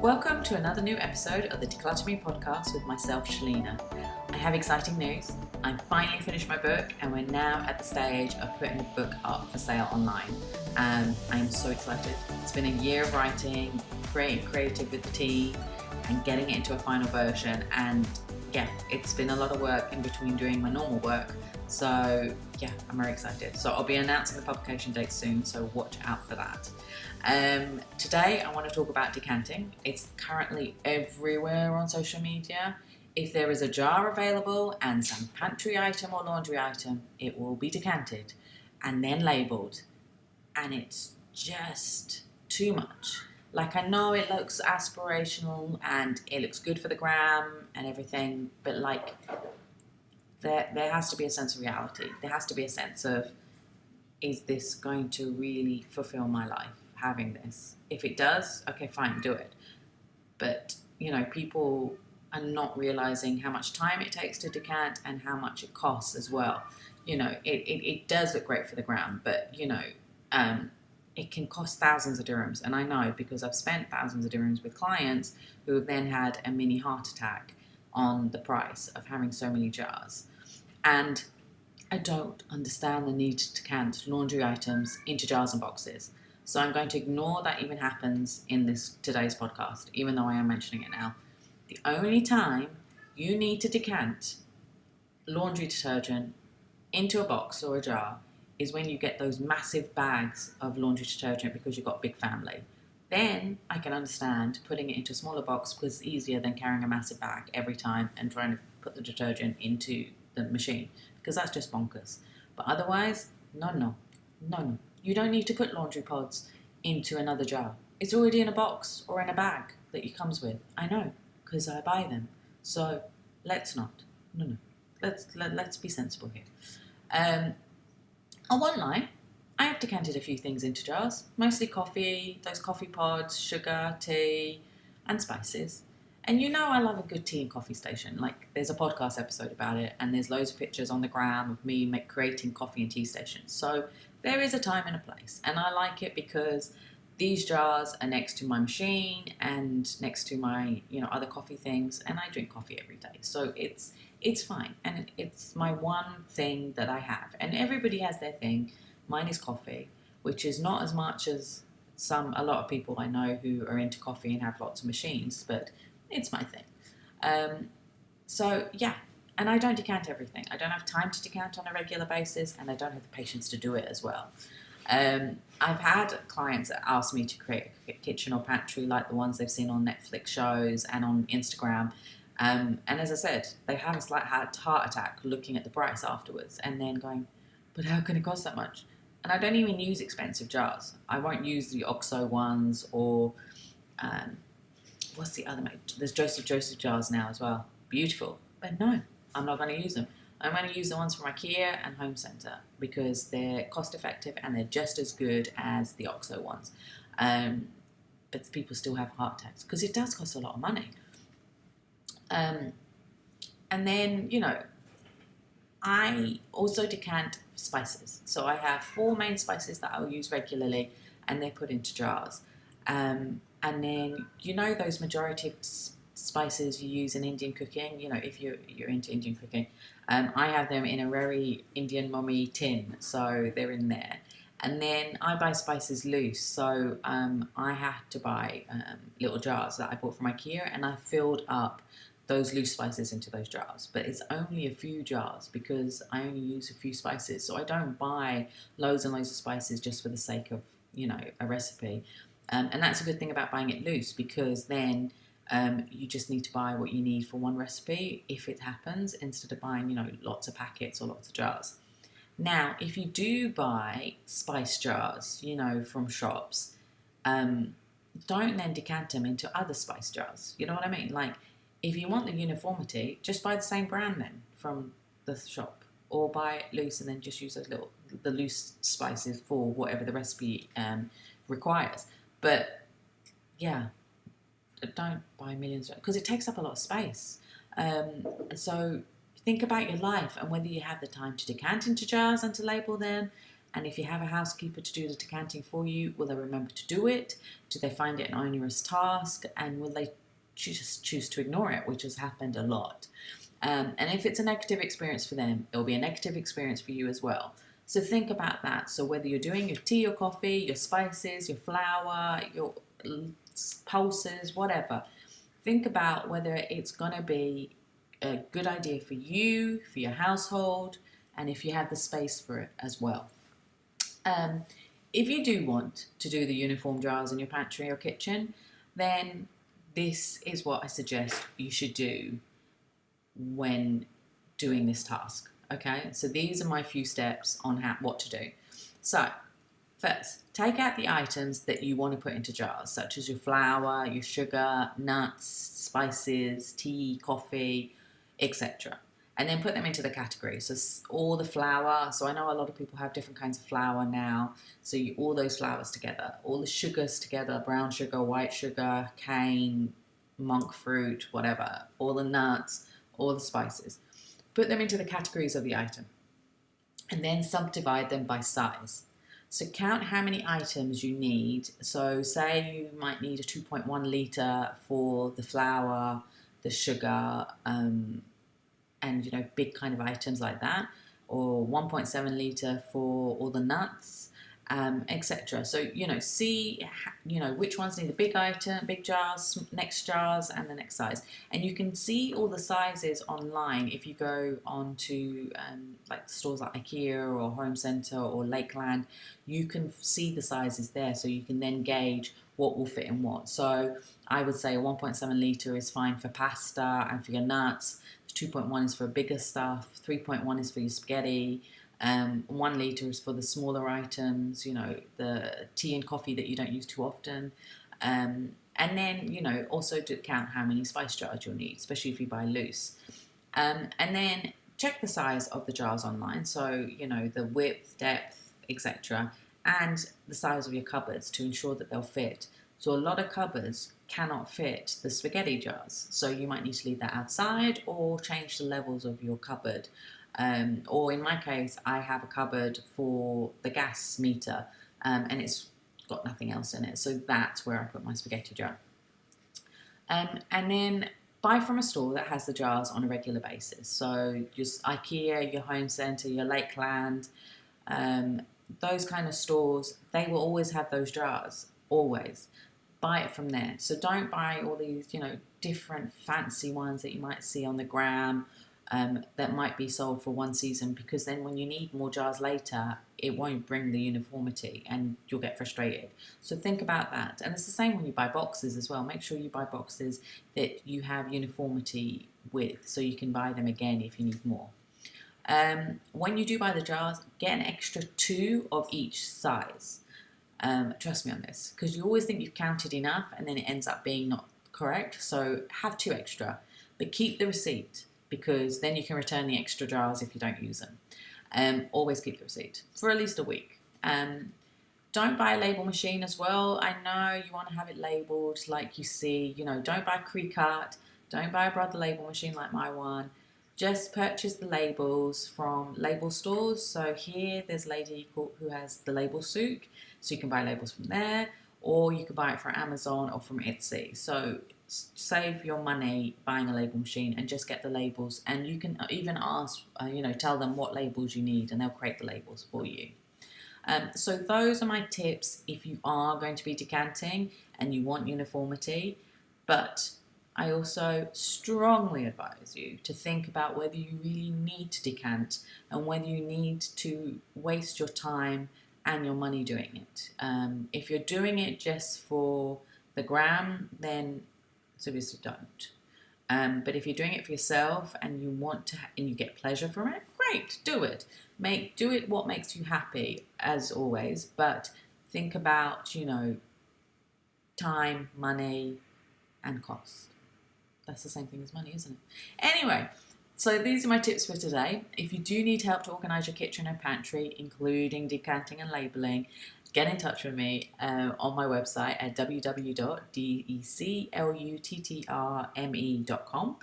Welcome to another new episode of the DeCluttr Me podcast with myself, Shelina. I have exciting news. I'm finally finished my book and we're now at the stage of putting the book up for sale online. I'm so excited. It's been a year of writing, creating creative with the team and getting it into a final version, and yeah, it's been a lot of work in between doing my normal work. So yeah, I'm very excited. So I'll be announcing the publication date soon, so watch out for that. Today I want to talk about decanting. It's currently everywhere on social media. If there is a jar available and some pantry item or laundry item, it will be decanted and then labelled. And it's just too much. Like, I know it looks aspirational and it looks good for the gram and everything, but like there has to be a sense of reality. There has to be a sense of, is this going to really fulfill my life, having this? If it does, okay, fine, do it. But, you know, people are not realizing how much time it takes to decant and how much it costs as well. You know, it does look great for the gram, but, you know, it can cost thousands of dirhams. And I know because I've spent thousands of dirhams with clients who have then had a mini heart attack on the price of having so many jars. And I don't understand the need to decant laundry items into jars and boxes. So I'm going to ignore that even happens in today's podcast, even though I am mentioning it now. The only time you need to decant laundry detergent into a box or a jar is when you get those massive bags of laundry detergent because you've got a big family. Then I can understand putting it into a smaller box because it's easier than carrying a massive bag every time and trying to put the detergent into the machine, because that's just bonkers. But otherwise, no. You don't need to put laundry pods into another jar. It's already in a box or in a bag that it comes with. I know, because I buy them. So let's not. No. Let's be sensible here. I won't lie. I have decanted a few things into jars, mostly coffee, those coffee pods, sugar, tea, and spices. And you know I love a good tea and coffee station. Like, there's a podcast episode about it, and there's loads of pictures on the gram of me creating coffee and tea stations. So there is a time and a place, and I like it because these jars are next to my machine and next to my, other coffee things, and I drink coffee every day. So it's fine, and it's my one thing that I have. And everybody has their thing. Mine is coffee, which is not as much as a lot of people I know who are into coffee and have lots of machines, but it's my thing. So yeah, and I don't decant everything. I don't have time to decant on a regular basis, and I don't have the patience to do it as well. I've had clients that ask me to create a kitchen or pantry like the ones they've seen on Netflix shows and on Instagram. And as I said, they have a slight heart attack looking at the price afterwards and then going, but how can it cost that much? And I don't even use expensive jars. I won't use the OXO ones or what's the other mate? There's Joseph jars now as well. Beautiful. But no, I'm not going to use them. I'm going to use the ones from IKEA and Home Centre because they're cost effective and they're just as good as the OXO ones. But people still have heart attacks because it does cost a lot of money. And then, I also decant spices. So I have 4 main spices that I'll use regularly, and they're put into jars. And then, those majority of spices you use in Indian cooking, if you're into Indian cooking, I have them in a very Indian mummy tin, so they're in there. And then I buy spices loose, so I had to buy little jars that I bought from IKEA, and I filled up those loose spices into those jars. But it's only a few jars because I only use a few spices, so I don't buy loads and loads of spices just for the sake of, a recipe. And that's a good thing about buying it loose, because then you just need to buy what you need for one recipe if it happens, instead of buying, lots of packets or lots of jars. Now, if you do buy spice jars, from shops, don't then decant them into other spice jars. You know what I mean? Like, if you want the uniformity, just buy the same brand then from the shop, or buy it loose and then just use the loose spices for whatever the recipe requires. But yeah, don't buy millions, because it takes up a lot of space. So think about your life and whether you have the time to decant into jars and to label them, And if you have a housekeeper to do the decanting for you, will they remember to do it? Do they find it an onerous task? And will they just choose to ignore it, which has happened a lot? And if it's a negative experience for them, it'll be a negative experience for you as well. So think about that. So whether you're doing your tea or coffee, your spices, your flour, your pulses, whatever, think about whether it's going to be a good idea for you, for your household, and if you have the space for it as well. If you do want to do the uniform jars in your pantry or kitchen, then this is what I suggest you should do when doing this task. Okay, so these are my few steps on what to do. So first, take out the items that you want to put into jars, such as your flour, your sugar, nuts, spices, tea, coffee, etc. And then put them into the categories. So all the flour, so I know a lot of people have different kinds of flour now. So all those flours together, all the sugars together, brown sugar, white sugar, cane, monk fruit, whatever, all the nuts, all the spices. Put them into the categories of the item and then subdivide them by size. So count how many items you need. So say you might need a 2.1 litre for the flour, the sugar, and big kind of items like that, or 1.7 litre for all the nuts, etc. So see which ones need the big item, big jars, next jars, and the next size. And you can see all the sizes online if you go on to like stores like IKEA or Home Centre or Lakeland. You can see the sizes there, so you can then gauge what will fit in what. So I would say a 1.7 litre is fine for pasta and for your nuts. 2.1 is for bigger stuff. 3.1 is for your spaghetti. 1 litre is for the smaller items, the tea and coffee that you don't use too often. And then, also to count how many spice jars you'll need, especially if you buy loose. And then check the size of the jars online. So, the width, depth, etc. And the size of your cupboards to ensure that they'll fit. So a lot of cupboards cannot fit the spaghetti jars. So you might need to leave that outside or change the levels of your cupboard. Or in my case, I have a cupboard for the gas meter and it's got nothing else in it. So that's where I put my spaghetti jar. And then buy from a store that has the jars on a regular basis. So just IKEA, your Home Centre, your Lakeland, those kind of stores, they will always have those jars, always. Buy it from there. So don't buy all these, different fancy ones that you might see on the gram that might be sold for one season, because then when you need more jars later, it won't bring the uniformity and you'll get frustrated. So think about that. And it's the same when you buy boxes as well. Make sure you buy boxes that you have uniformity with, so you can buy them again if you need more. When you do buy the jars, get an extra 2 of each size. Trust me on this, because you always think you've counted enough and then it ends up being not correct. So have 2 extra, but keep the receipt, because then you can return the extra jars if you don't use them. Always keep the receipt for at least a week. Don't buy a label machine as well. I know you want to have it labeled like you see, don't buy a Cricut, don't buy a Brother label machine like my one. Just purchase the labels from label stores. So here there's a lady who has the label souk, so you can buy labels from there, or you can buy it from Amazon or from Etsy. So save your money buying a label machine and just get the labels. And you can even ask, tell them what labels you need and they'll create the labels for you. So those are my tips if you are going to be decanting and you want uniformity. But I also strongly advise you to think about whether you really need to decant and whether you need to waste your time and your money doing it. If you're doing it just for the gram, then seriously don't. But if you're doing it for yourself and you want to and you get pleasure from it, great, do it. Do it what makes you happy, as always. But think about, time, money, and cost. That's the same thing as money, isn't it? Anyway, so these are my tips for today. If you do need help to organise your kitchen and pantry, including decanting and labelling, get in touch with me on my website at www.declutrme.com.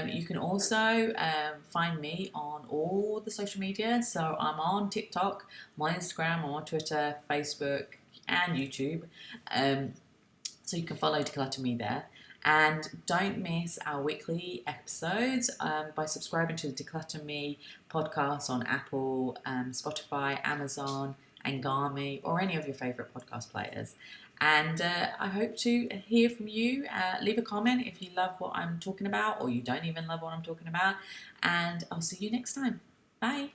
You can also find me on all the social media. So I'm on TikTok, I'm on Instagram, I'm on Twitter, Facebook, and YouTube. So you can follow Decluttr Me there. And don't miss our weekly episodes by subscribing to the Decluttr Me podcast on Apple, Spotify, Amazon, Angami, or any of your favourite podcast players. And I hope to hear from you. Leave a comment if you love what I'm talking about or you don't even love what I'm talking about. And I'll see you next time. Bye.